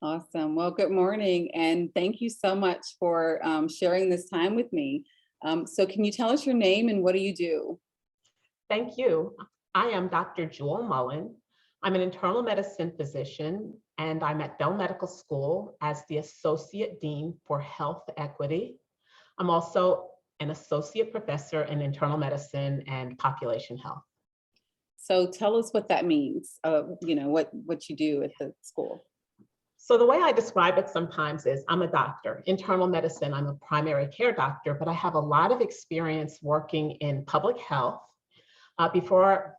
Awesome. Well, good morning, and thank you so much for sharing this time with me. So can you tell us your name and what do you do? Thank you. I am Dr. Joel Mullen. I'm an internal medicine physician, and I'm at Bell Medical School as the Associate Dean for Health Equity. I'm also an associate professor in internal medicine and population health. So tell us what that means, what you do at the school. So the way I describe it sometimes is I'm a doctor, internal medicine, I'm a primary care doctor, but I have a lot of experience working in public health. Before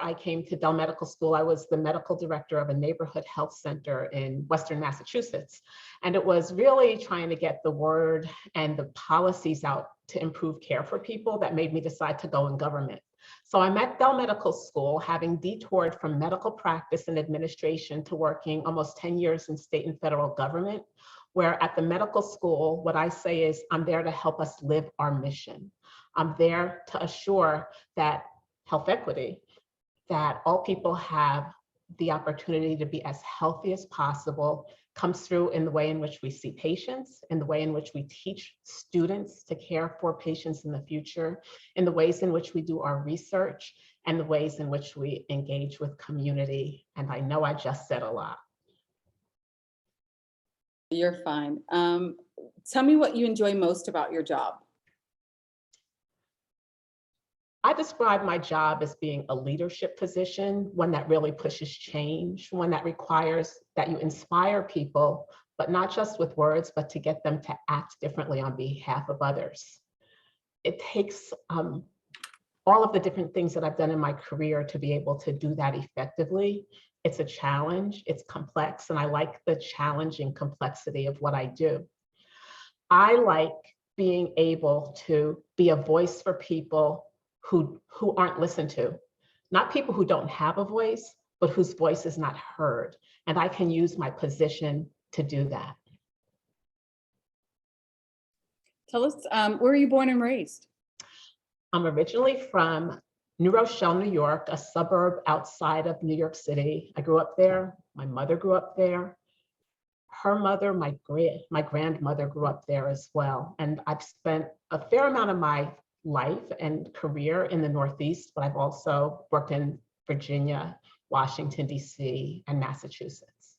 I came to Dell Medical School, I was the medical director of a neighborhood health center in Western Massachusetts. And it was really trying to get the word and the policies out to improve care for people that made me decide to go in government. So I'm at Dell Medical School, having detoured from medical practice and administration to working almost 10 years in state and federal government, where at the medical school, what I say is I'm there to help us live our mission. I'm there to assure that health equity, that all people have the opportunity to be as healthy as possible, comes through in the way in which we see patients, in the way in which we teach students to care for patients in the future, in the ways in which we do our research, and the ways in which we engage with community. And I know I just said a lot. You're fine. Tell me what you enjoy most about your job. I describe my job as being a leadership position, one that really pushes change, one that requires that you inspire people, but not just with words, but to get them to act differently on behalf of others. It takes all of the different things that I've done in my career to be able to do that effectively. It's a challenge, it's complex, and I like the challenging complexity of what I do. I like being able to be a voice for people who aren't listened to, not people who don't have a voice, but whose voice is not heard. And I can use my position to do that. Tell us, where are you born and raised? I'm originally from New Rochelle, New York, a suburb outside of New York City. I grew up there. My mother grew up there. Her mother, my grandmother grew up there as well. And I've spent a fair amount of my life and career in the Northeast, but I've also worked in Virginia, Washington, DC, and Massachusetts.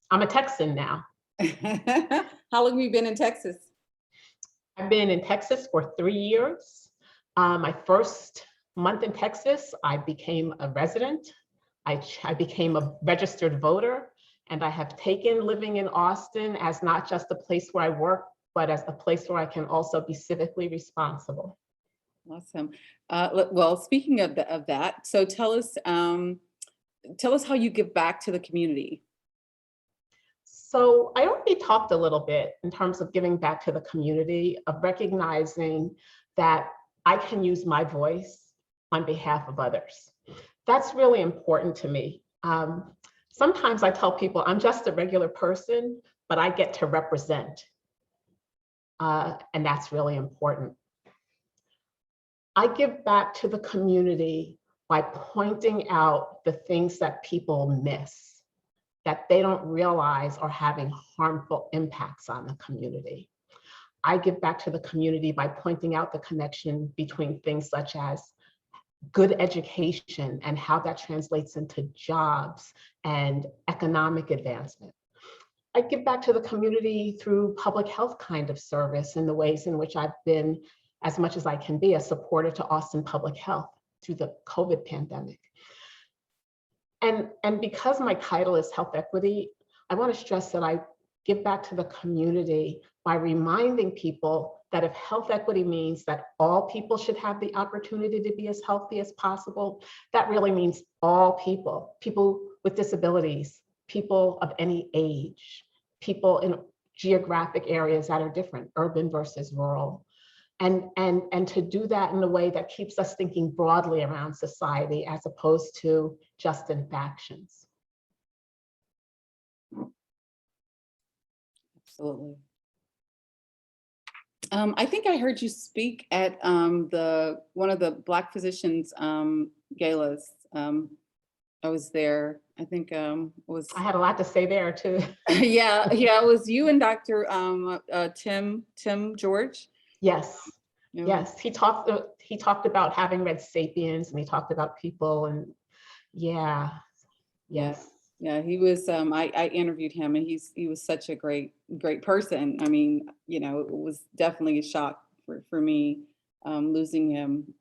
I'm a Texan now. How long have you been in Texas? I've been in Texas for 3 years. My first month in Texas, I became a resident. I became a registered voter, and I have taken living in Austin as not just a place where I work, but as a place where I can also be civically responsible. Awesome. Well, speaking of that, so tell us how you give back to the community. So I already talked a little bit in terms of giving back to the community, of recognizing that I can use my voice on behalf of others. That's really important to me. Sometimes I tell people I'm just a regular person, but I get to represent. And that's really important. I give back to the community by pointing out the things that people miss, that they don't realize are having harmful impacts on the community. I give back to the community by pointing out the connection between things such as good education and how that translates into jobs and economic advancement. I give back to the community through public health kind of service in the ways in which I've been, as much as I can be, a supporter to Austin Public Health through the COVID pandemic. And because my title is health equity, I want to stress that I give back to the community by reminding people that if health equity means that all people should have the opportunity to be as healthy as possible, that really means all people, people with disabilities, people of any age, people in geographic areas that are different, urban versus rural. And to do that in a way that keeps us thinking broadly around society as opposed to just in factions. Absolutely. I think I heard you speak at one of the Black Physicians galas. I was there. I think was I had a lot to say there too. yeah, it was you and Dr. Tim George. Yes, No, yes. He talked about having read *Sapiens*, and he talked about people, and yeah, yeah, yes. yeah. He was. I interviewed him, and he was such a great person. I mean, it was definitely a shock for me losing him.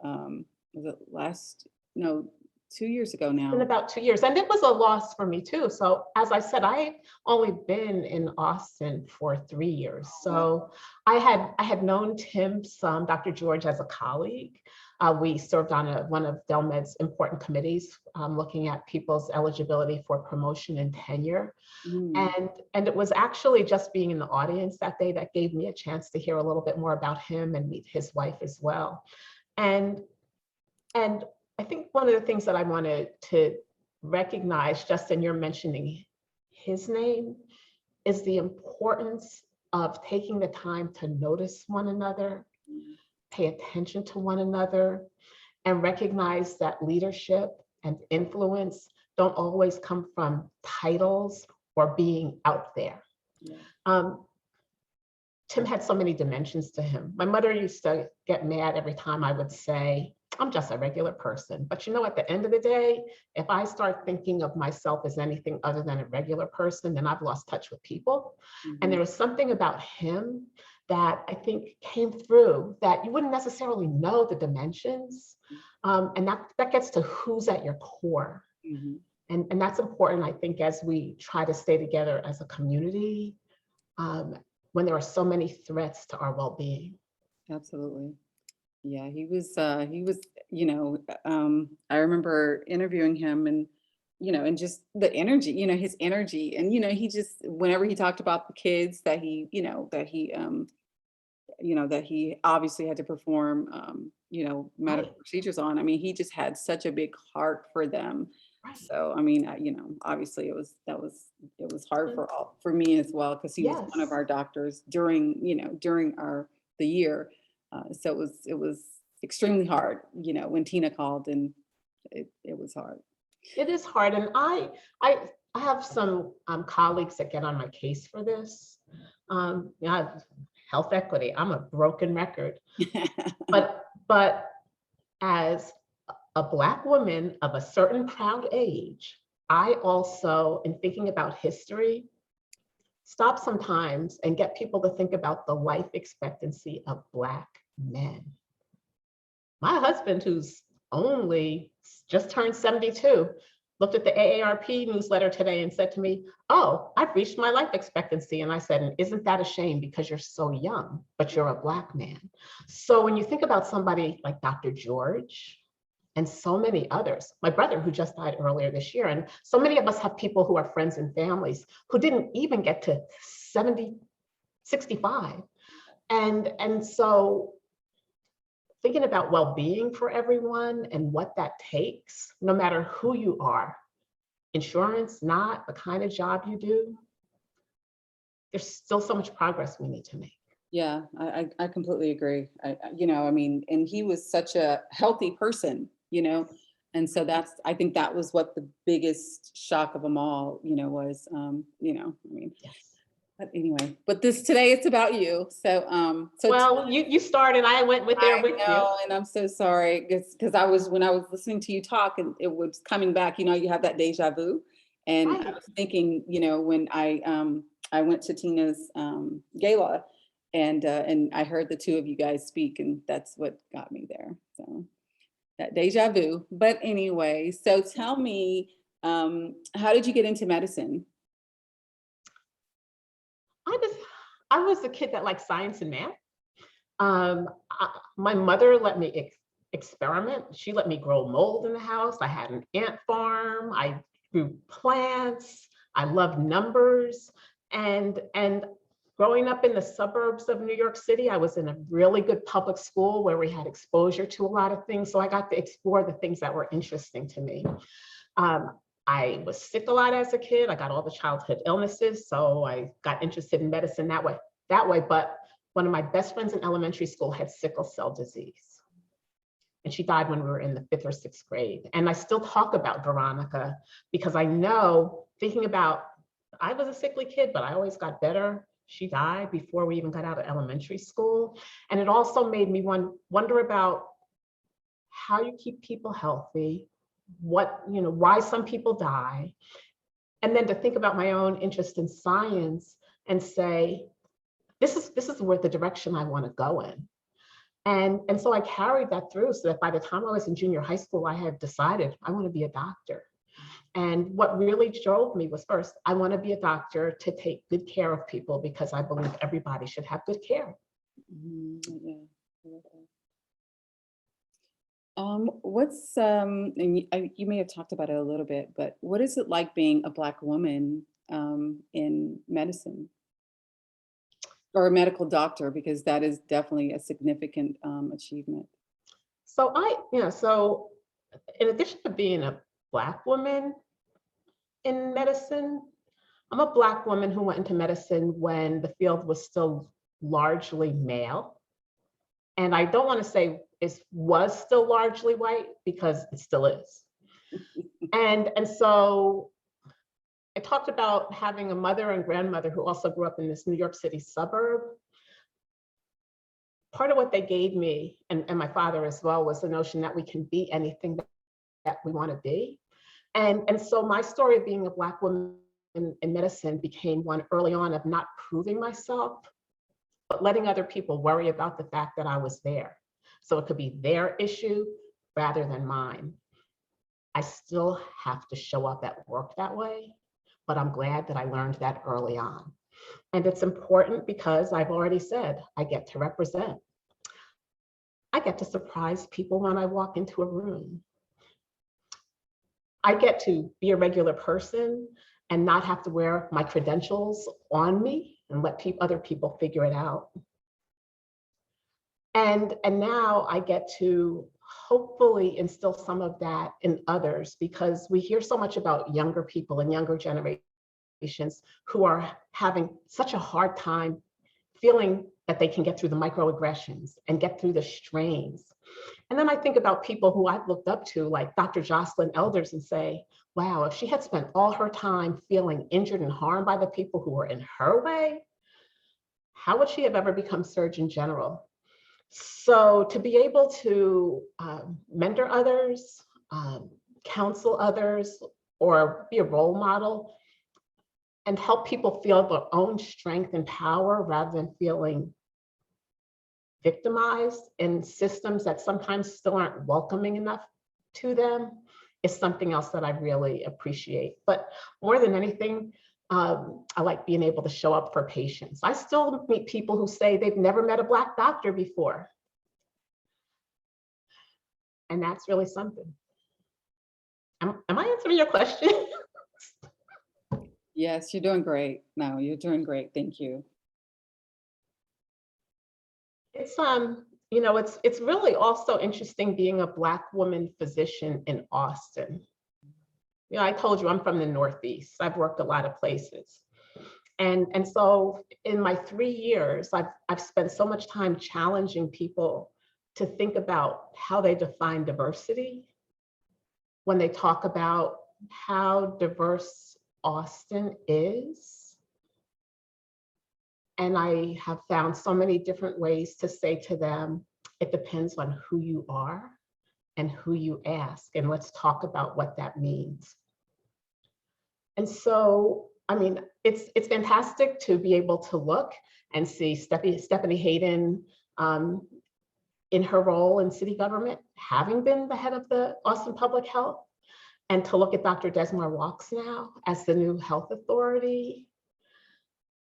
Was it last? No, 2 years ago It's been now. about 2 years, and it was a loss for me too. So as I said, I've only been in Austin for 3 years. Wow. So I had known Tim, some Dr. George, as a colleague. We served on one of Delmed's important committees, looking at people's eligibility for promotion and tenure. Mm, And it was actually just being in the audience that day that gave me a chance to hear a little bit more about him and meet his wife as well. And and I think one of the things that I wanted to recognize, just in your mentioning his name, is the importance of taking the time to notice one another, pay attention to one another, and recognize that leadership and influence don't always come from titles or being out there. yeah. Um, Tim had so many dimensions to him. My mother used to get mad every time I would say, I'm just a regular person. But at the end of the day, if I start thinking of myself as anything other than a regular person, then I've lost touch with people. And Mhm. there was something about him that I think came through that you wouldn't necessarily know the dimensions. And that gets to who's at your core. Mhm. And that's important, I think, as we try to stay together as a community, when there are so many threats to our well-being. Absolutely. Yeah, he was, I remember interviewing him and just the energy, his energy. And, he just, whenever he talked about the kids that that he obviously had to perform, medical Right, procedures on. I mean, he just had such a big heart for them. right. So, I mean, obviously it was hard And for me as well, because he was one of yes, our doctors during the year. So it was extremely hard, when Tina called, and it was hard. it is hard. And I, I have some colleagues that get on my case for this. Yeah, health equity, I'm a broken record. But as a Black woman of a certain proud age, I also, in thinking about history, stop sometimes and get people to think about the life expectancy of Black men. My husband, who's only just turned 72, looked at the AARP newsletter today and said to me, "Oh, I've reached my life expectancy." And I said, "And isn't that a shame, because you're so young, but you're a Black man?" So when you think about somebody like Dr. George and so many others, my brother who just died earlier this year, and so many of us have people who are friends and families who didn't even get to 70, 65. And so thinking about well-being for everyone and what that takes, no matter who you are, insurance, not the kind of job you do, there's still so much progress we need to make. Yeah, I completely agree. I mean, and he was such a healthy person, and so I think that was what the biggest shock of them all, was, I mean, Yes. but anyway, but today it's about you. So Well, you started, I went with there I with you. know, and I'm so sorry, because when I was listening to you talk, and it was coming back, you have that deja vu. And I Right. was thinking, when I went to Tina's gala, and I heard the two of you guys speak, and that's what got me there. So that deja vu. But anyway, so tell me, how did you get into medicine? I was I was a kid that liked science and math. My mother let me experiment. She let me grow mold in the house. I had an ant farm. I grew plants. I loved numbers. And growing up in the suburbs of New York City, I was in a really good public school where we had exposure to a lot of things. So I got to explore the things that were interesting to me. Um, I was sick a lot as a kid. I got all the childhood illnesses, so I got interested in medicine that way. But one of my best friends in elementary school had sickle cell disease. and she died when we were in the 5th or 6th grade. And I still talk about Veronica because I know, thinking about, I was a sickly kid, but I always got better. She died before we even got out of elementary school. And it also made me wonder about how you keep people healthy, why some people die. And then to think about my own interest in science and say, this is where the direction I want to go in. And so I carried that through, so that by the time I was in junior high school, I had decided I want to be a doctor. And what really drove me was, first, I want to be a doctor to take good care of people because I believe everybody should have good care. Yeah. I love that. And you may have talked about it a little bit, but what is it like being a Black woman in medicine, or a medical doctor? Because that is definitely a significant achievement. So so in addition to being a Black woman in medicine, I'm a Black woman who went into medicine when the field was still largely male. And I don't want to say it was still largely white, because it still is. And so I talked about having a mother and grandmother who also grew up in this New York City suburb. Part of what they gave me, and my father as well, was the notion that we can be anything that we want to be. And so my story of being a Black woman in medicine became one early on of not proving myself, but letting other people worry about the fact that I was there. So it could be their issue rather than mine. I still have to show up at work that way, but I'm glad that I learned that early on. And it's important because I've already said, I get to represent. I get to surprise people when I walk into a room. I get to be a regular person and not have to wear my credentials on me and let other people figure it out. And now I get to hopefully instill some of that in others, because we hear so much about younger people and younger generations who are having such a hard time feeling that they can get through the microaggressions and get through the strains. And then I think about people who I've looked up to, like Dr. Jocelyn Elders, and say, wow, if she had spent all her time feeling injured and harmed by the people who were in her way, how would she have ever become Surgeon General? So to be able to mentor others, counsel others, or be a role model and help people feel their own strength and power rather than feeling victimized in systems that sometimes still aren't welcoming enough to them, is something else that I really appreciate. But more than anything, I like being able to show up for patients. I still meet people who say they've never met a Black doctor before. And that's really something. Am I answering your question? Yes, you're doing great. No, you're doing great. Thank you. It's it's really also interesting being a Black woman physician in Austin. I told you I'm from the Northeast. I've worked a lot of places. And so in my 3 years, I've spent so much time challenging people to think about how they define diversity when they talk about how diverse Austin is. And I have found so many different ways to say to them, it depends on who you are and who you ask, and let's talk about what that means. And so, I mean, it's fantastic to be able to look and see Stephanie Hayden in her role in city government, having been the head of the Austin Public Health, and to look at Dr. Desmar Walks now as the new health authority,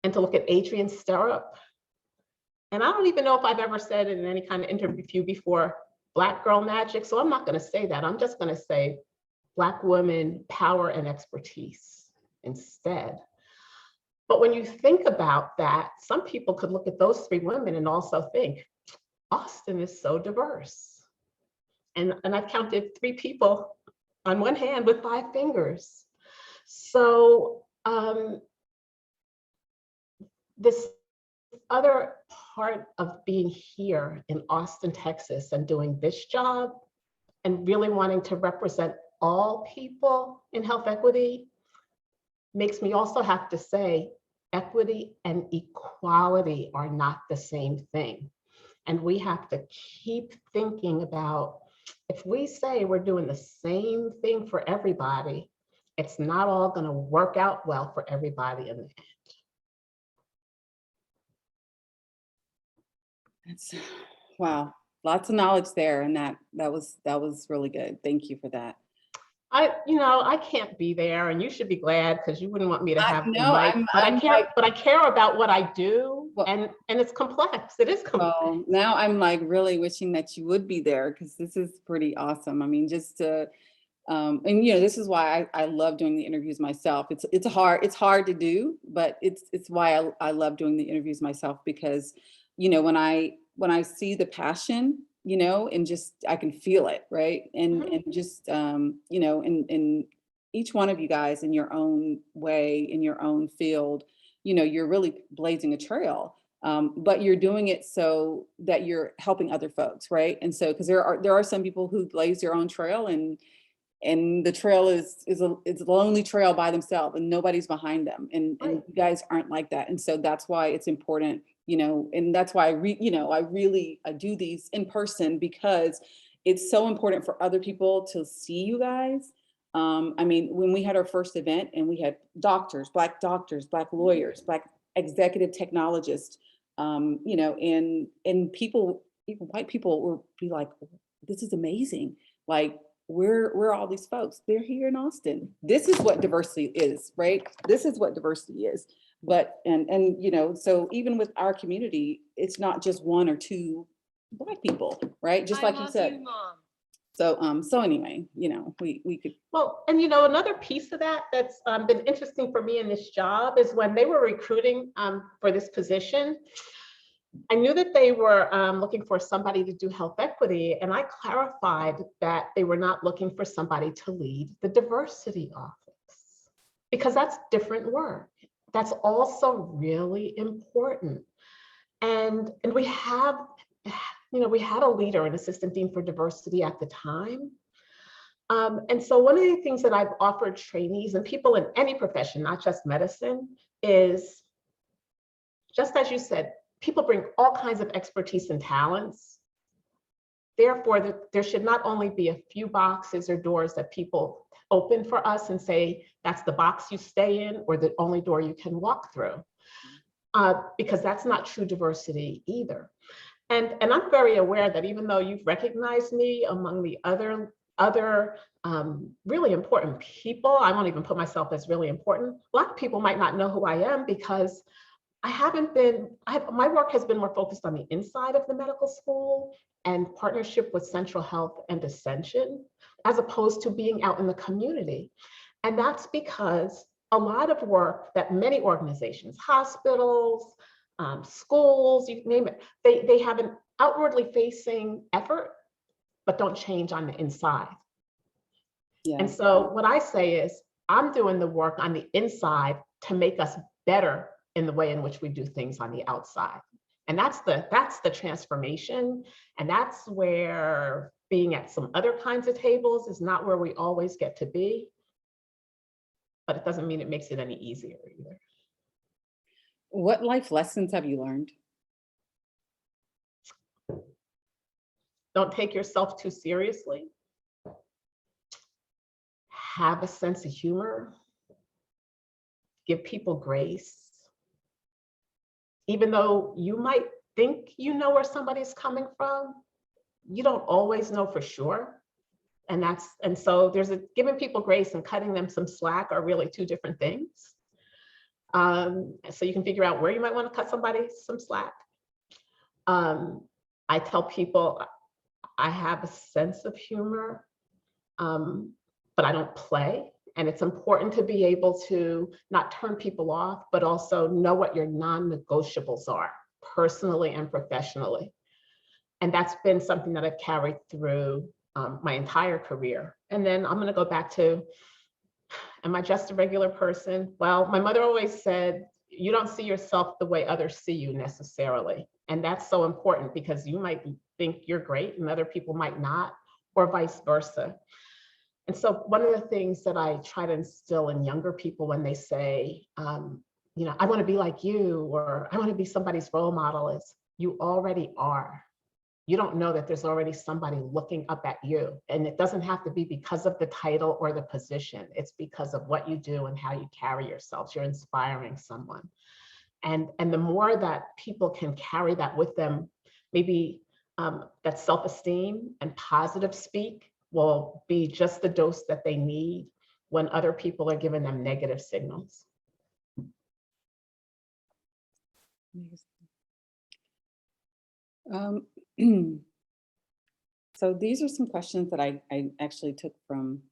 and to look at Adrian Stirrup. And I don't even know if I've ever said it in any kind of interview before, Black girl magic, so I'm not going to say that. I'm just going to say Black women, power and expertise instead. But when you think about that, some people could look at those 3 women and also think, Austin is so diverse. And I've counted 3 people on one hand with 5 fingers. So this other part of being here in Austin, Texas, and doing this job and really wanting to represent all people in health equity makes me also have to say equity and equality are not the same thing. And we have to keep thinking about, if we say we're doing the same thing for everybody, it's not all going to work out well for everybody in the end. That's, wow, lots of knowledge there, and that was really good. Thank you for that. I can't be there, and you should be glad, because you wouldn't want me to have the No, mic. But I'm I care about what I do, Well- and it's complex. It is complex. well, now I'm like really wishing that you would be there, because this is pretty awesome. I mean, just to and this is why I love doing the interviews myself. It's hard to do, but it's why I love doing the interviews myself, because when I see the passion, and just I can feel it, right? And just and each one of you guys in your own way, in your own field, you're really blazing a trail. But you're doing it so that you're helping other folks, right? And so, because there are some people who blaze their own trail, and the trail is a lonely trail by themselves, and nobody's behind them, and you guys aren't like that. And so that's why it's important, and that's why I do these in person, because it's so important for other people to see you guys. I mean, when we had our first event and we had doctors, Black lawyers, Black executive technologists, and people, even white people, would be like, this is amazing. Like, we're all these folks. They're here in Austin. This is what diversity is, right? This is what diversity is. But so even with our community, it's not just one or two Black people, right? Just like you said. You, Mom. So anyway, we could. Well, and another piece of that's been interesting for me in this job is when they were recruiting for this position, I knew that they were looking for somebody to do health equity, and I clarified that they were not looking for somebody to lead the diversity office, because that's different work. That's also really important. And we have, we had a leader, an assistant dean for diversity at the time. And so one of the things that I've offered trainees and people in any profession, not just medicine, is, just as you said, people bring all kinds of expertise and talents. Therefore, there should not only be a few boxes or doors that people open for us and say, that's the box you stay in, or the only door you can walk through, because that's not true diversity either. And I'm very aware that even though you've recognized me among the other really important people, I won't even put myself as really important. A lot of people might not know who I am, because my work has been more focused on the inside of the medical school and partnership with Central Health and Ascension, as opposed to being out in the community. And that's because a lot of work that many organizations, hospitals, schools, you name it, they have an outwardly facing effort, but don't change on the inside. Yeah. And so what I say is, I'm doing the work on the inside to make us better in the way in which we do things on the outside. And that's the transformation. And that's where being at some other kinds of tables is not where we always get to be. But it doesn't mean it makes it any easier either. What life lessons have you learned? Don't take yourself too seriously. Have a sense of humor. Give people grace. Even though you might think you know where somebody's coming from, you don't always know for sure. And so giving people grace and cutting them some slack are really two different things. So you can figure out where you might want to cut somebody some slack. I tell people I have a sense of humor, but I don't play. And it's important to be able to not turn people off, but also know what your non-negotiables are, personally and professionally. And that's been something that I've carried through my entire career. And then I'm going to go back to, am I just a regular person? Well, my mother always said, you don't see yourself the way others see you necessarily. And that's so important because you might think you're great and other people might not, or vice versa. And so one of the things that I try to instill in younger people when they say, I want to be like you, or I want to be somebody's role model, is you already are. You don't know that there's already somebody looking up at you. And it doesn't have to be because of the title or the position. It's because of what you do and how you carry yourselves. You're inspiring someone. And the more that people can carry that with them, maybe that self-esteem and positive speak will be just the dose that they need when other people are giving them negative signals. So these are some questions that I actually took from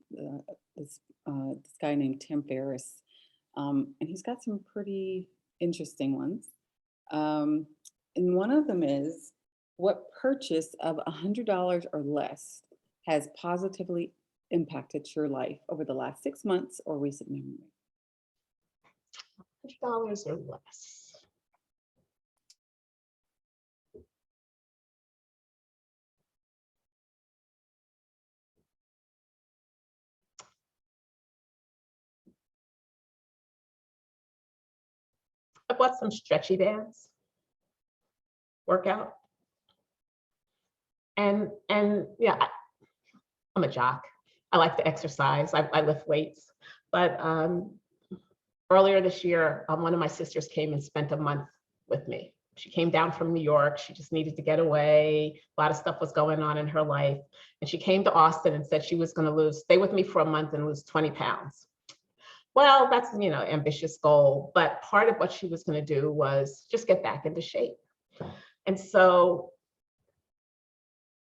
this guy named Tim Ferriss, and he's got some pretty interesting ones. And one of them is, what purchase of $100 or less has positively impacted your life over the last 6 months or recent memory? $100 or less. I bought some stretchy bands, workout. And yeah, I'm a jock. I like to exercise. I lift weights. But earlier this year, one of my sisters came and spent a month with me. She came down from New York. She just needed to get away. A lot of stuff was going on in her life. And she came to Austin and said she was going to stay with me for a month and lose 20 pounds. Well, that's, ambitious goal. But part of what she was going to do was just get back into shape. And so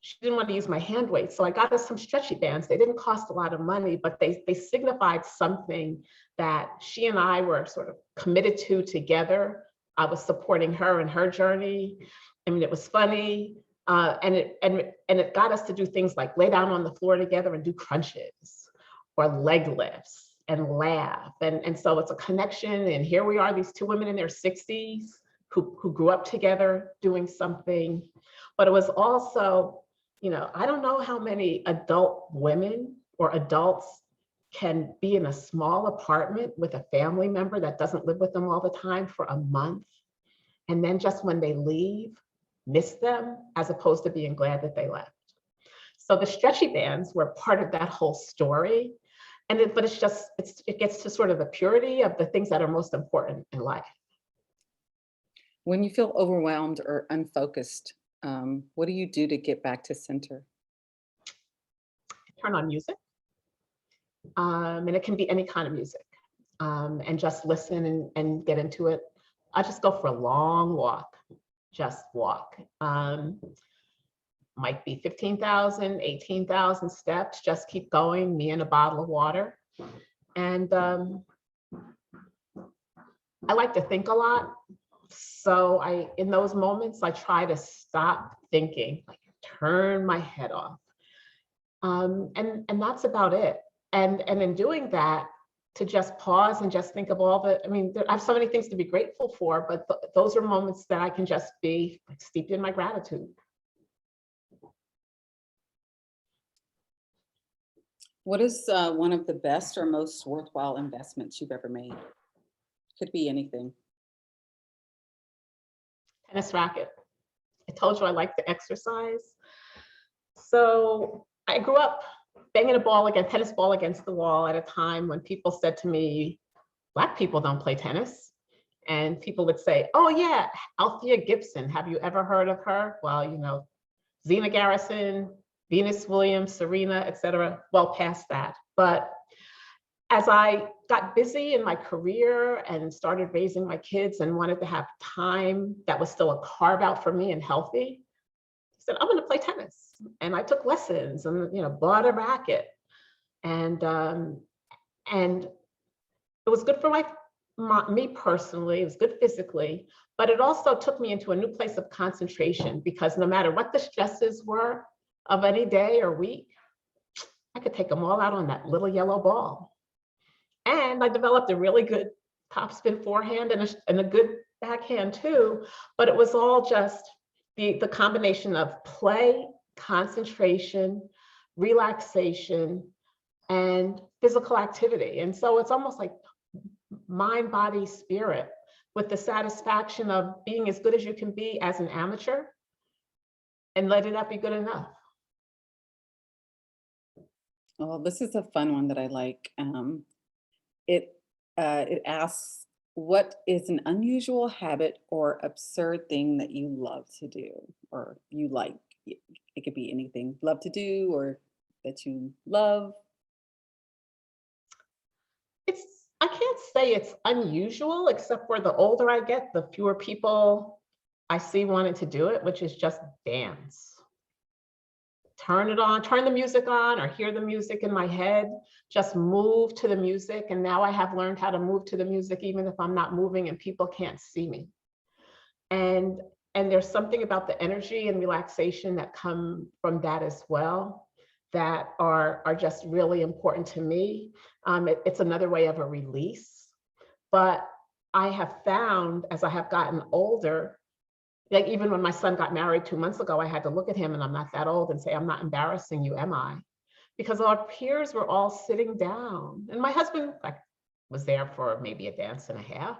she didn't want to use my hand weights. So I got her some stretchy bands. They didn't cost a lot of money, but they signified something that she and I were sort of committed to together. I was supporting her in her journey. I mean, it was funny. And it got us to do things like lay down on the floor together and do crunches or leg lifts and laugh. And so it's a connection. And here we are, these two women in their 60s who grew up together doing something. But it was also, I don't know how many adult women or adults can be in a small apartment with a family member that doesn't live with them all the time for a month. And then just when they leave, miss them, as opposed to being glad that they left. So the stretchy bands were part of that whole story. But it gets to sort of the purity of the things that are most important in life. When you feel overwhelmed or unfocused, what do you do to get back to center? Turn on music. And it can be any kind of music. And just listen and get into it. I just go for a long walk. Just walk. Might be 15,000, 18,000 steps. Just keep going, me and a bottle of water. And I like to think a lot. So in those moments, I try to stop thinking, like turn my head off. And that's about it. And in doing that, to just pause and just think of I have so many things to be grateful for, but those are moments that I can just be steeped in my gratitude. What is one of the best or most worthwhile investments you've ever made? Could be anything. Tennis racket. I told you I like to exercise. So I grew up banging a tennis ball against the wall at a time when people said to me, Black people don't play tennis. And people would say, oh yeah, Althea Gibson, have you ever heard of her? Well, Zena Garrison, Venus Williams, Serena, et cetera, well past that. But as I got busy in my career and started raising my kids and wanted to have time that was still a carve out for me and healthy, I said, I'm gonna play tennis. And I took lessons and bought a racket. And it was good for me personally, it was good physically, but it also took me into a new place of concentration, because no matter what the stresses were of any day or week, I could take them all out on that little yellow ball. And I developed a really good topspin forehand and a good backhand too, but it was all just the combination of play, concentration, relaxation, and physical activity. And so it's almost like mind, body, spirit, with the satisfaction of being as good as you can be as an amateur and letting that be good enough. Well, this is a fun one that I like. It asks, what is an unusual habit or absurd thing that you love to do or you like? It could be anything, love to do or that you love. I can't say it's unusual, except for the older I get, the fewer people I see wanting to do it, which is just dance. Turn it on, turn the music on, or hear the music in my head, just move to the music. And now I have learned how to move to the music, even if I'm not moving and people can't see me. And there's something about the energy and relaxation that come from that as well that are just really important to me. It's another way of a release. But I have found as I have gotten older, like even when my son got married 2 months ago, I had to look at him, and I'm not that old, and say, I'm not embarrassing you, am I? Because our peers were all sitting down. And my husband was there for maybe a dance and a half.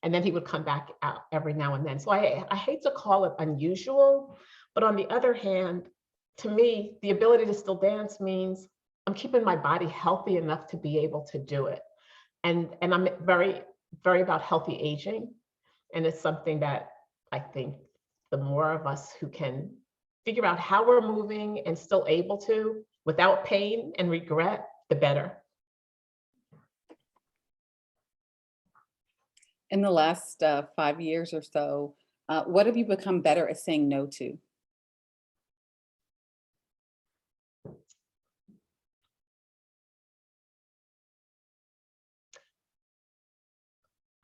And then he would come back out every now and then. So I hate to call it unusual, but on the other hand, to me, the ability to still dance means I'm keeping my body healthy enough to be able to do it. And I'm very, very about healthy aging. And it's something that I think the more of us who can figure out how we're moving and still able to, without pain and regret, the better. In the last 5 years or so, what have you become better at saying no to?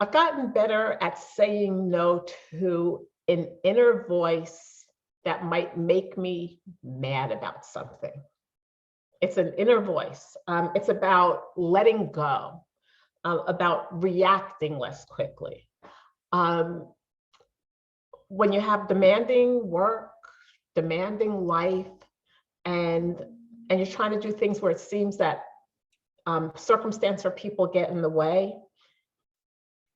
I've gotten better at saying no to an inner voice that might make me mad about something. It's an inner voice. It's about letting go, about reacting less quickly. When you have demanding work, demanding life, and you're trying to do things where it seems that circumstance or people get in the way,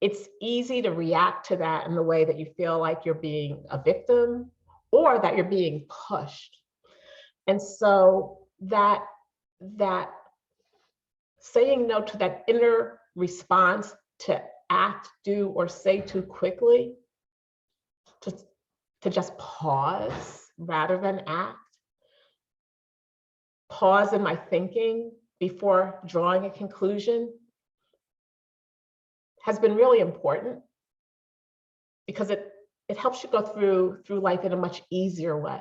it's easy to react to that in the way that you feel like you're being a victim or that you're being pushed. And so that saying no to that inner response to act, do, or say too quickly, to just pause rather than act, pause in my thinking before drawing a conclusion, has been really important because it helps you go through life in a much easier way.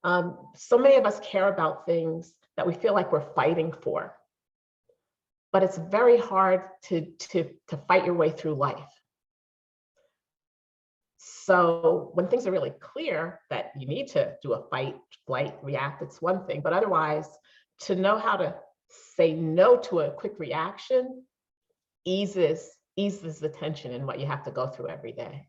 So many of us care about things that we feel like we're fighting for, but it's very hard to fight your way through life. So when things are really clear that you need to do a fight, flight, react, it's one thing, but otherwise, to know how to say no to a quick reaction eases the tension in what you have to go through every day.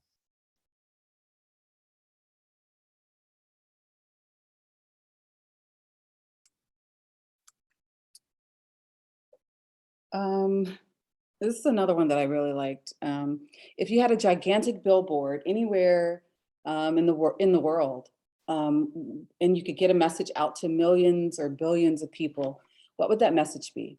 This is another one that I really liked. If you had a gigantic billboard anywhere in the world, and you could get a message out to millions or billions of people, what would that message be?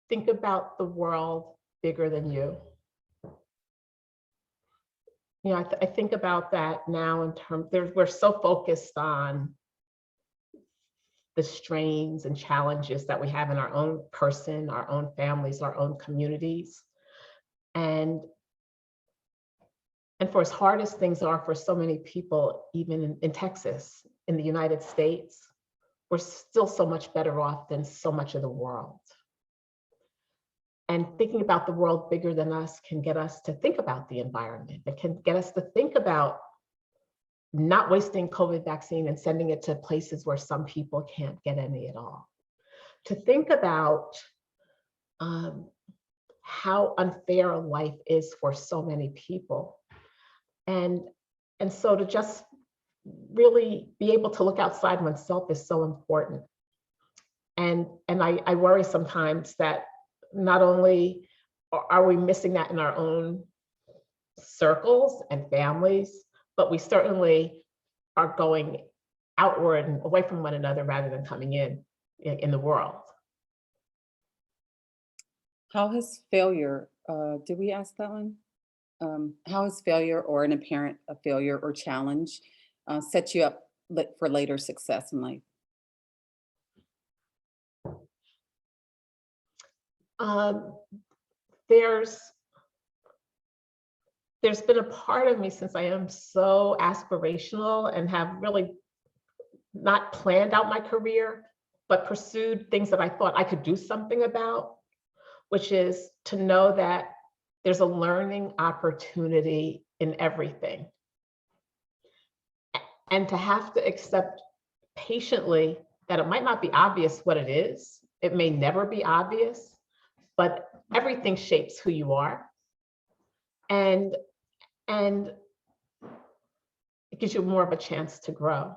Think about the world bigger than you. You know, I think about that now in terms, we're so focused on the strains and challenges that we have in our own person, our own families, our own communities. And for as hard as things are for so many people, even in Texas, in the United States, we're still so much better off than so much of the world. And thinking about the world bigger than us can get us to think about the environment. It can get us to think about not wasting COVID vaccine and sending it to places where some people can't get any at all. To think about how unfair life is for so many people. And so to just really be able to look outside oneself is so important. And I worry sometimes that not only are we missing that in our own circles and families, but we certainly are going outward and away from one another rather than coming in the world. How has failure, did we ask that one? How has failure or an apparent a failure or challenge set you up for later success in life? Um, there's been a part of me, since I am so aspirational and have really not planned out my career, but pursued things that I thought I could do something about, which is to know that there's a learning opportunity in everything. And to have to accept patiently that it might not be obvious what it is. It may never be obvious, but everything shapes who you are. And it gives you more of a chance to grow.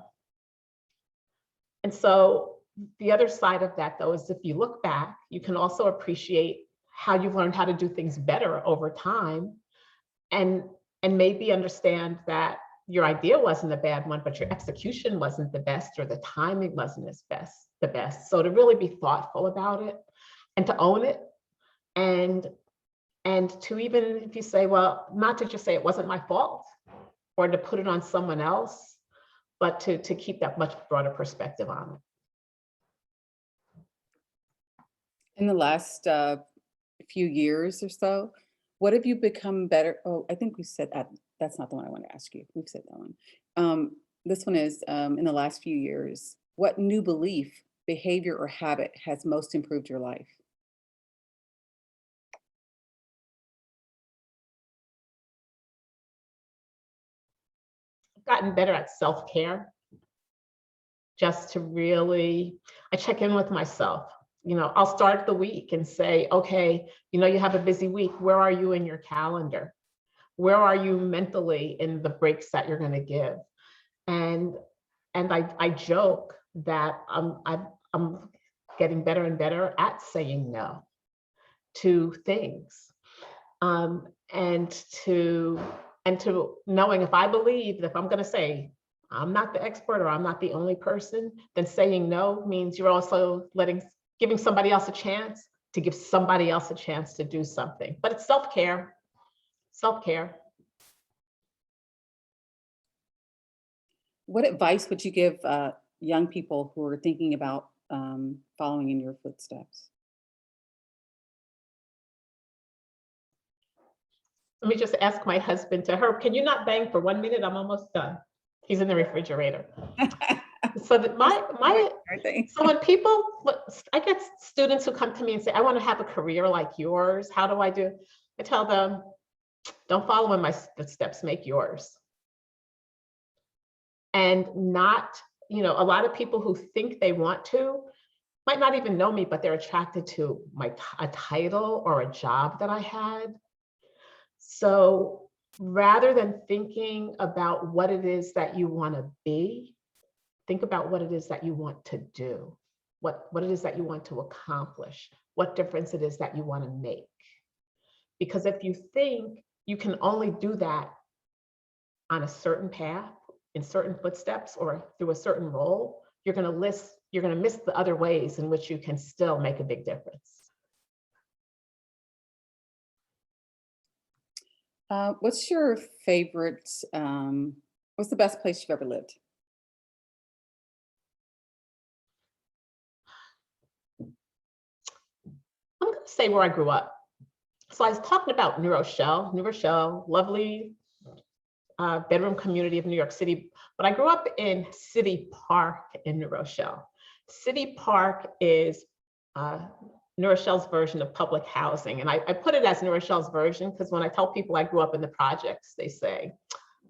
And so the other side of that, though, is if you look back, you can also appreciate how you've learned how to do things better over time, and maybe understand that your idea wasn't a bad one, but your execution wasn't the best, or the timing wasn't the best. So to really be thoughtful about it and to own it, and to, even if you say, well, not to just say it wasn't my fault or to put it on someone else, but to keep that much broader perspective on it. In the last few years or so, what have you become better? Oh, I think we said that. That's not the one I want to ask you. We've said that one. This one is in the last few years, what new belief, behavior, or habit has most improved your life? I've gotten better at self-care, just to really, I check in with myself. You know, I'll start the week and say, okay, you know, you have a busy week. Where are you in your calendar? Where are you mentally in the breaks that you're going to give? And I joke that I'm getting better and better at saying no to things, and to knowing, if I believe that if I'm going to say I'm not the expert or I'm not the only person, then saying no means you're also giving somebody else a chance to give somebody else a chance to do something. But it's self-care. Self-care. What advice would you give young people who are thinking about following in your footsteps? Let me just ask my husband to her, can you not bang for 1 minute? I'm almost done. He's in the refrigerator. So that so when people, I get students who come to me and say, I want to have a career like yours. How do I do? I tell them, don't follow in my footsteps, make yours. And not, you know, a lot of people who think they want to might not even know me, but they're attracted to a title or a job that I had. So rather than thinking about what it is that you want to be, think about what it is that you want to do, what it is that you want to accomplish, what difference it is that you want to make. Because if you think you can only do that on a certain path, in certain footsteps, or through a certain role, you're going to miss the other ways in which you can still make a big difference. What's your favorite, what's the best place you've ever lived? I'm going to say where I grew up. So I was talking about New Rochelle, lovely bedroom community of New York City, but I grew up in City Park in New Rochelle. City Park is New Rochelle's version of public housing. And I put it as New Rochelle's version because when I tell people I grew up in the projects, they say,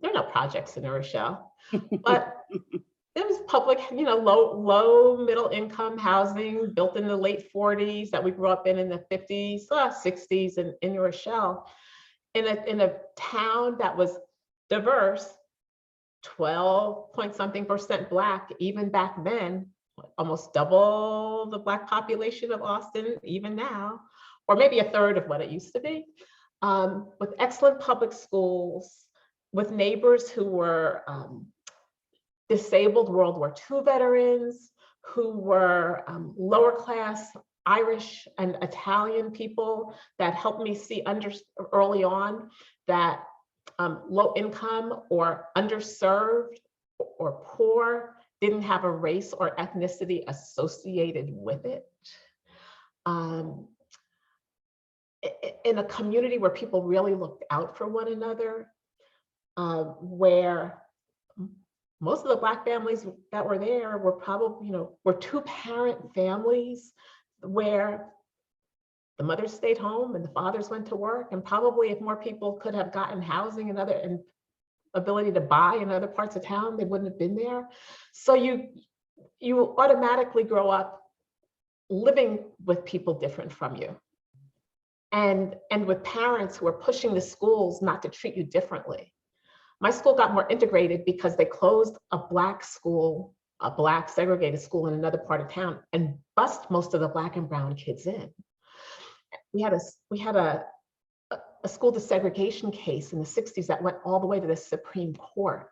there are no projects in New Rochelle, but it was public, low middle income housing built in the late 40s that we grew up in the 50s, 60s in New Rochelle, in a town that was diverse, 12 point something percent Black, even back then, almost double the Black population of Austin, even now, or maybe a third of what it used to be, with excellent public schools, with neighbors who were disabled World War II veterans, who were lower class Irish and Italian people that helped me see early on that low income or underserved or poor didn't have a race or ethnicity associated with it. In a community where people really looked out for one another, where most of the Black families that were there were probably, were two-parent families where the mothers stayed home and the fathers went to work, and probably if more people could have gotten housing and ability to buy in other parts of town, they wouldn't have been there. So you automatically grow up living with people different from you, and with parents who are pushing the schools not to treat you differently. My school got more integrated because they closed a Black school, a Black segregated school in another part of town, and bussed most of the Black and brown kids in. We had a school desegregation case in the 60s that went all the way to the Supreme Court.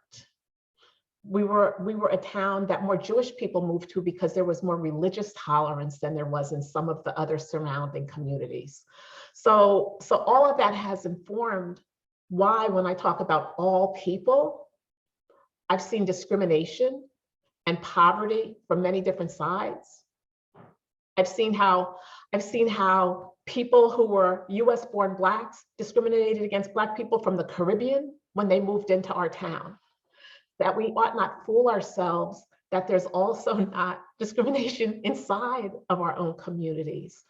We were a town that more Jewish people moved to because there was more religious tolerance than there was in some of the other surrounding communities. So all of that has informed why, when I talk about all people, I've seen discrimination and poverty from many different sides. I've seen how people who were US born Blacks discriminated against Black people from the Caribbean when they moved into our town. That we ought not fool ourselves that there's also not discrimination inside of our own communities.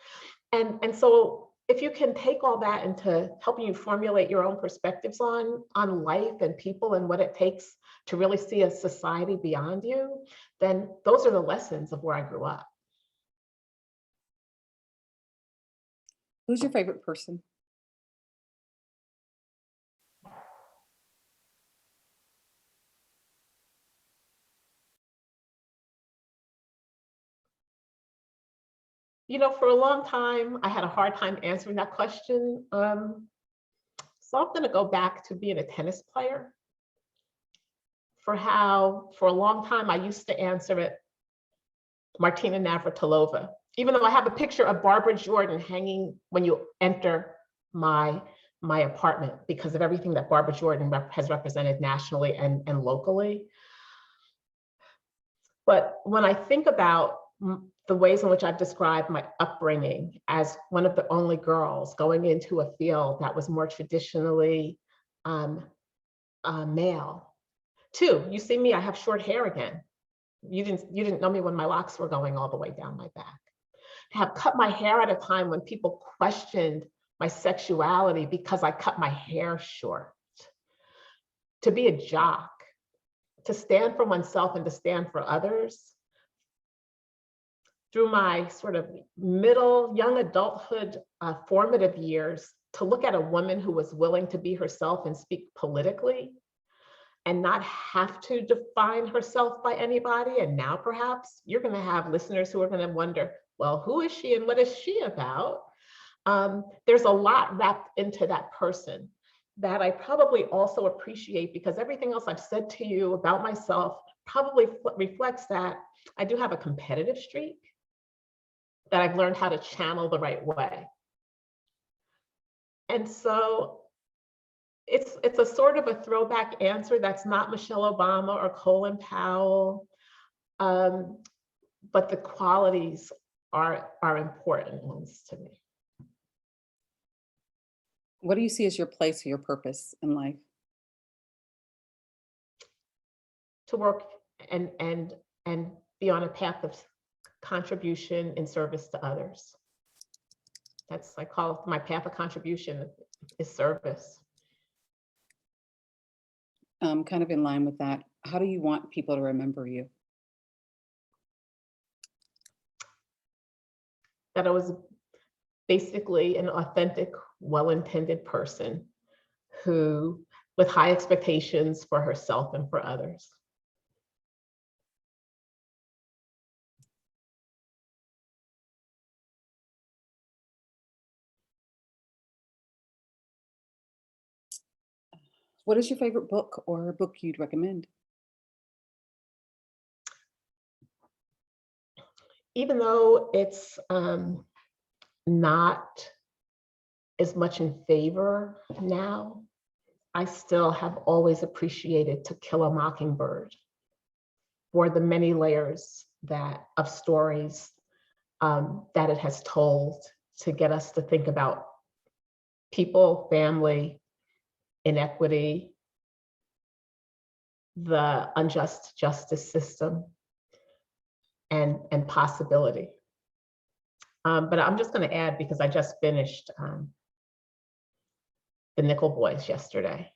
And so if you can take all that into helping you formulate your own perspectives on life and people and what it takes to really see a society beyond you, then those are the lessons of where I grew up. Who's your favorite person? For a long time, I had a hard time answering that question. So I'm going to go back to being a tennis player. For a long time, I used to answer it Martina Navratilova, even though I have a picture of Barbara Jordan hanging when you enter my apartment because of everything that Barbara Jordan has represented nationally and locally. But when I think about the ways in which I've described my upbringing as one of the only girls going into a field that was more traditionally male. Two, you see me, I have short hair again. You didn't know me when my locks were going all the way down my back. To have cut my hair at a time when people questioned my sexuality because I cut my hair short. To be a jock, to stand for oneself and to stand for others. Through my sort of middle, young adulthood, formative years, to look at a woman who was willing to be herself and speak politically and not have to define herself by anybody. And now perhaps you're going to have listeners who are going to wonder, well, who is she and what is she about? There's a lot wrapped into that person that I probably also appreciate, because everything else I've said to you about myself probably reflects that I do have a competitive streak that I've learned how to channel the right way. And so it's a sort of a throwback answer that's not Michelle Obama or Colin Powell, but the qualities are important ones to me. What do you see as your place or your purpose in life? To work and be on a path of contribution in service to others. I call it my path of contribution is service. Kind of in line with that, how do you want people to remember you? That I was basically an authentic, well-intended person who, with high expectations for herself and for others. What is your favorite book or book you'd recommend? Even though it's not as much in favor now, I still have always appreciated To Kill a Mockingbird for the many layers that of stories that it has told to get us to think about people, family, inequity, the unjust justice system, and possibility. But I'm just going to add, because I just finished The Nickel Boys yesterday.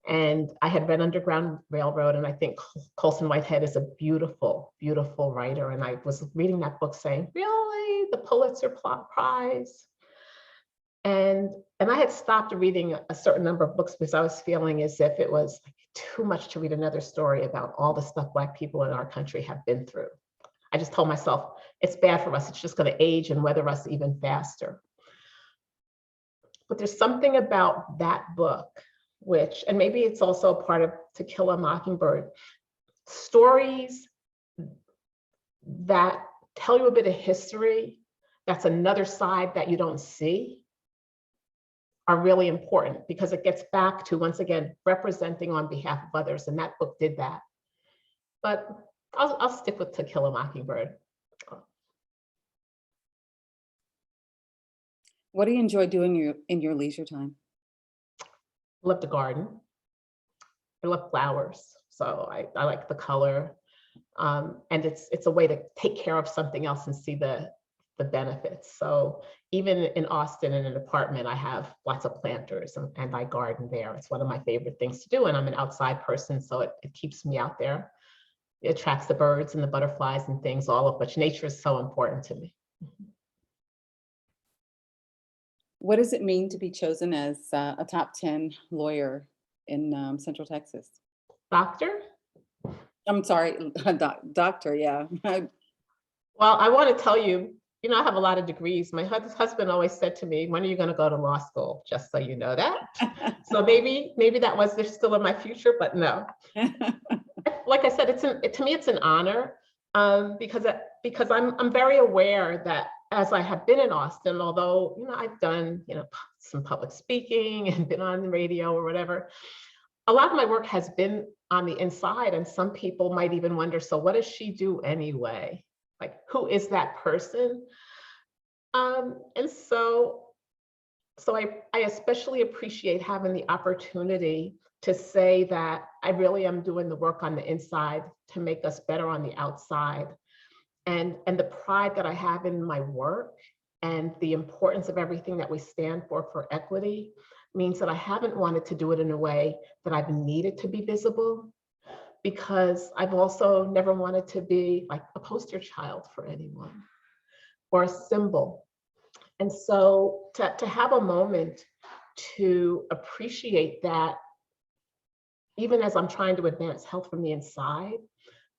And I had read Underground Railroad, and I think Colson Whitehead is a beautiful, beautiful writer. And I was reading that book saying, really, the Pulitzer Prize? And I had stopped reading a certain number of books because I was feeling as if it was like too much to read another story about all the stuff Black people in our country have been through. I just told myself, it's bad for us. It's just going to age and weather us even faster. But there's something about that book, which, and maybe it's also a part of To Kill a Mockingbird, stories that tell you a bit of history, that's another side that you don't see, are really important, because it gets back to, once again, representing on behalf of others. And that book did that. But I'll stick with To Kill a Mockingbird. What do you enjoy doing in your leisure time? I love the garden. I love flowers. So I like the color. And it's a way to take care of something else and see the benefits. So even in Austin, in an apartment, I have lots of planters and I garden there. It's one of my favorite things to do. And I'm an outside person, so it keeps me out there. It attracts the birds and the butterflies and things, all of which nature is so important to me. What does it mean to be chosen as a top 10 lawyer in Central Texas? Doctor? I'm sorry, doctor, yeah. Well, I want to tell you, I have a lot of degrees. My husband always said to me, when are you going to go to law school? Just so you know that. So maybe that was still in my future, but no. Like I said, to me, it's an honor, because I'm very aware that as I have been in Austin, although, I've done, some public speaking and been on the radio or whatever, a lot of my work has been on the inside. And some people might even wonder, so what does she do anyway? Like, who is that person? And so I especially appreciate having the opportunity to say that I really am doing the work on the inside to make us better on the outside. And the pride that I have in my work and the importance of everything that we stand for equity, means that I haven't wanted to do it in a way that I've needed to be visible, because I've also never wanted to be like a poster child for anyone or a symbol. And so to have a moment to appreciate that, even as I'm trying to advance health from the inside,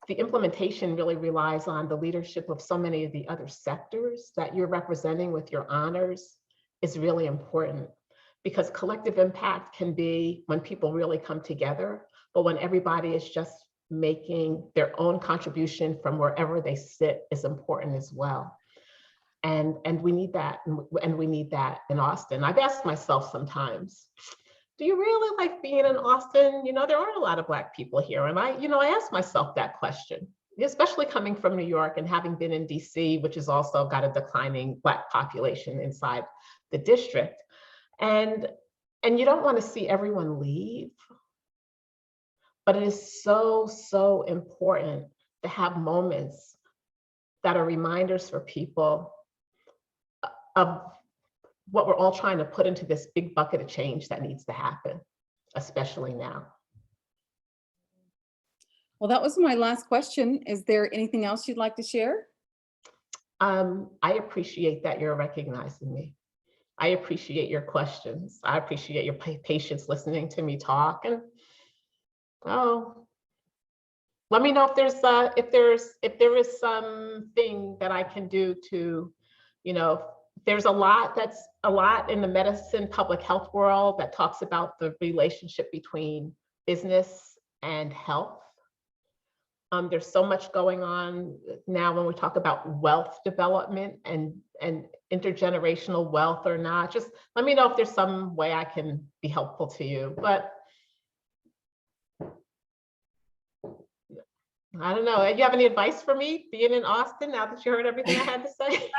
the implementation really relies on the leadership of so many of the other sectors that you're representing with your honors, is really important, because collective impact can be when people really come together, but when everybody is just making their own contribution from wherever they sit is important as well. And we need that, and we need that in Austin. I've asked myself sometimes, do you really like being in Austin? There aren't a lot of Black people here. And I asked myself that question, especially coming from New York and having been in DC, which has also got a declining Black population inside the district. And you don't want to see everyone leave, but it is so, so important to have moments that are reminders for people of what we're all trying to put into this big bucket of change that needs to happen, especially now. Well, that was my last question. Is there anything else you'd like to share? I appreciate that you're recognizing me. I appreciate your questions. I appreciate your patience listening to me talk. And oh, let me know if there is something that I can do to, you know, there's that's a lot in the medicine public health world that talks about the relationship between business and health. There's so much going on now when we talk about wealth development and intergenerational wealth or not. Just let me know if there's some way I can be helpful to you. But I don't know. You have any advice for me being in Austin now that you heard everything I had to say?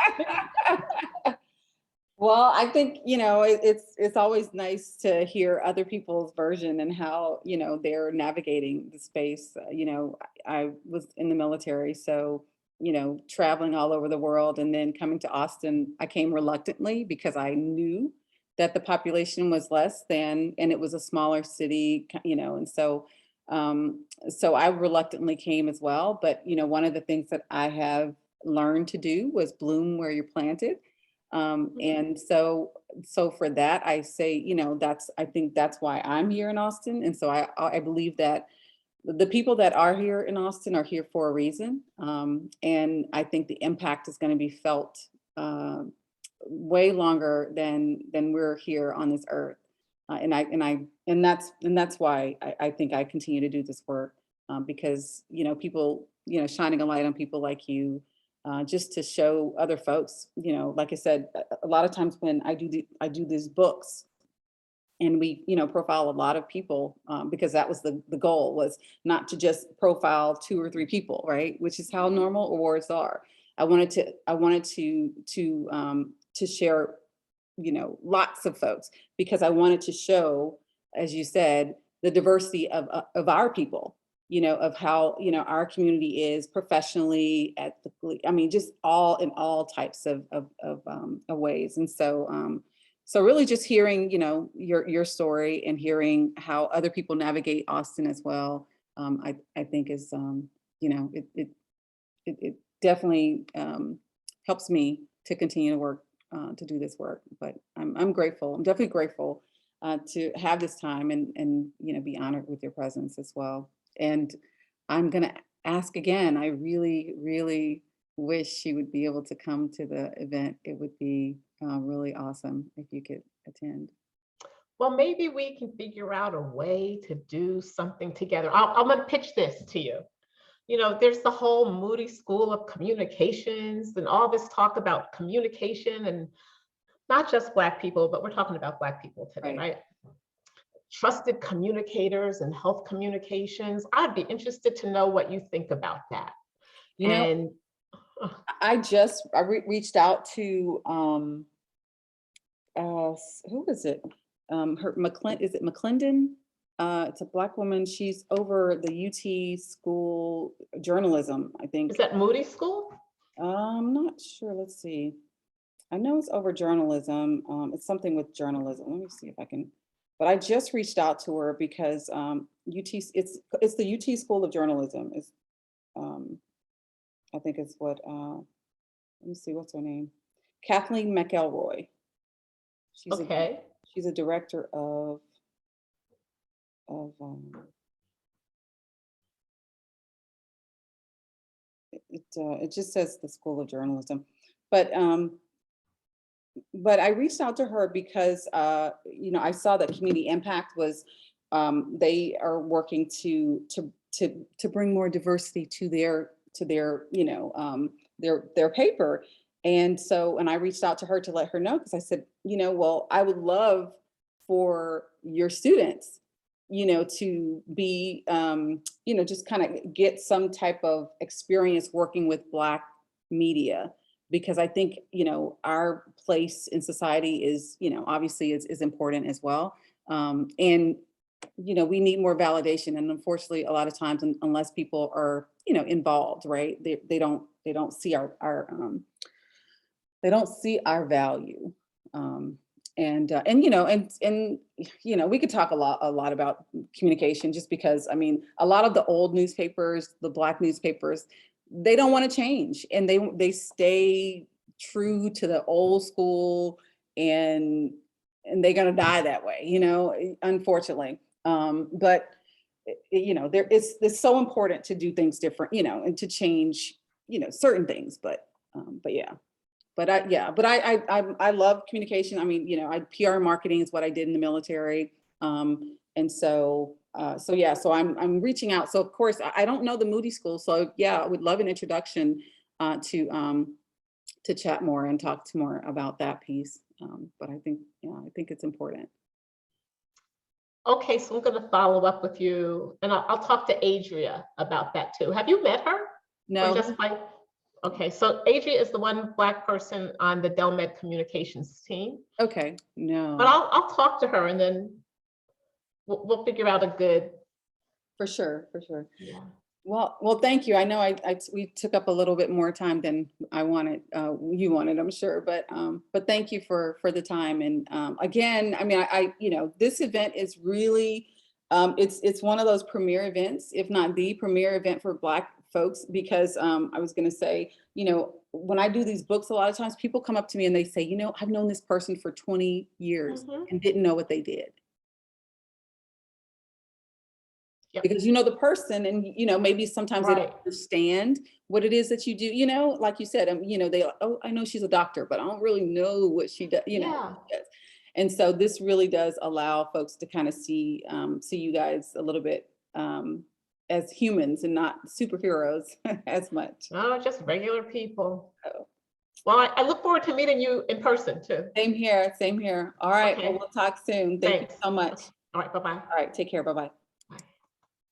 Well, I think, it's always nice to hear other people's version and how, they're navigating the space. I was in the military, so, traveling all over the world and then coming to Austin, I came reluctantly because I knew that the population was less than, and it was a smaller city, and so I reluctantly came as well. But, one of the things that I have learned to do was bloom where you're planted. And so for that, I say, I think that's why I'm here in Austin. And so I believe that the people that are here in Austin are here for a reason. And I think the impact is going to be felt way longer than we're here on this earth. And that's why I think I continue to do this work, because, people, shining a light on people like you, just to show other folks, like I said, a lot of times when I do these books and we, profile a lot of people, because that was the goal, was not to just profile 2 or 3 people, right? Which is how normal awards are. I wanted to share, lots of folks, because I wanted to show, as you said, the diversity of our people, of how, our community is professionally, ethically, I mean, just in all types of ways. And so really just hearing, your story and hearing how other people navigate Austin as well, I think is, it definitely helps me to continue to work, to do this work. But I'm grateful. I'm definitely grateful to have this time and be honored with your presence as well. And I'm gonna ask again. I really, really wish you would be able to come to the event. It would be really awesome if you could attend. Well, maybe we can figure out a way to do something together. I'm going to pitch this to you. There's the whole Moody School of Communications and all this talk about communication, and not just Black people, but we're talking about Black people today, Right. right? Trusted communicators and health communications. I'd be interested to know what you think about that. You know, And reached out to who is it? Is it McClendon? It's a Black woman. She's over the UT school journalism, I think. is that Moody School? I'm not sure. Let's see. I know it's over journalism. It's something with journalism. Let me see if I can. But I just reached out to her because UT. It's the UT School of Journalism. Is I think it's what. Let me see. What's her name? Kathleen McElroy. She's a Okay. she's a director of it just says the School of Journalism, but I reached out to her because I saw that Community Impact was they are working to bring more diversity to their paper. And I reached out to her to let her know, because I said, well, I would love for your students, to be, just kind of get some type of experience working with Black media, because I think, our place in society is, obviously is important as well. And, we need more validation. And unfortunately, a lot of times, unless people are, involved, right, they don't see our value. you know, and you know, we could talk a lot about communication, just because, I mean, a lot of the old newspapers, the Black newspapers, they don't want to change, and they stay true to the old school, and they're gonna die that way, you know, unfortunately. But you know, it's so important to do things different, you know, and to change, you know, certain things. But yeah. I love communication. I mean, you know, PR marketing is what I did in the military. And so yeah, so I'm reaching out. So of course, I don't know the Moody School. So yeah, I would love an introduction to chat more and talk to more about that piece. But I think, yeah, I think it's important. Okay, so I'm going to follow up with you, and I'll talk to Adria about that too. Have you met her? Or No. just like, okay, so Adria is the one Black person on the Delmed communications team. Okay, no. But I'll talk to her, and then we'll figure out a good. For sure, for sure. Yeah. Well, thank you. I know we took up a little bit more time than I wanted, you wanted, I'm sure, but thank you for the time. And again, I mean, you know, this event is really, it's one of those premier events, if not the premier event for Black folks, because I was going to say, you know, when I do these books, a lot of times people come up to me and they say, you know, I've known this person for 20 years and didn't know what they did. Yep. Because you know the person, and you know, maybe sometimes they Right. don't understand what it is that you do, you know, like you said, you know, oh, I know she's a doctor, but I don't really know what she does, you know. Yeah. And so this really does allow folks to kind of see you guys a little bit as humans and not superheroes as much. No, just regular people. So, Well, I look forward to meeting you in person too. same here, same here. All right, Okay. well, we'll talk soon. Thank you Thanks. so much. Okay. All right, bye-bye. All right, take care, bye-bye.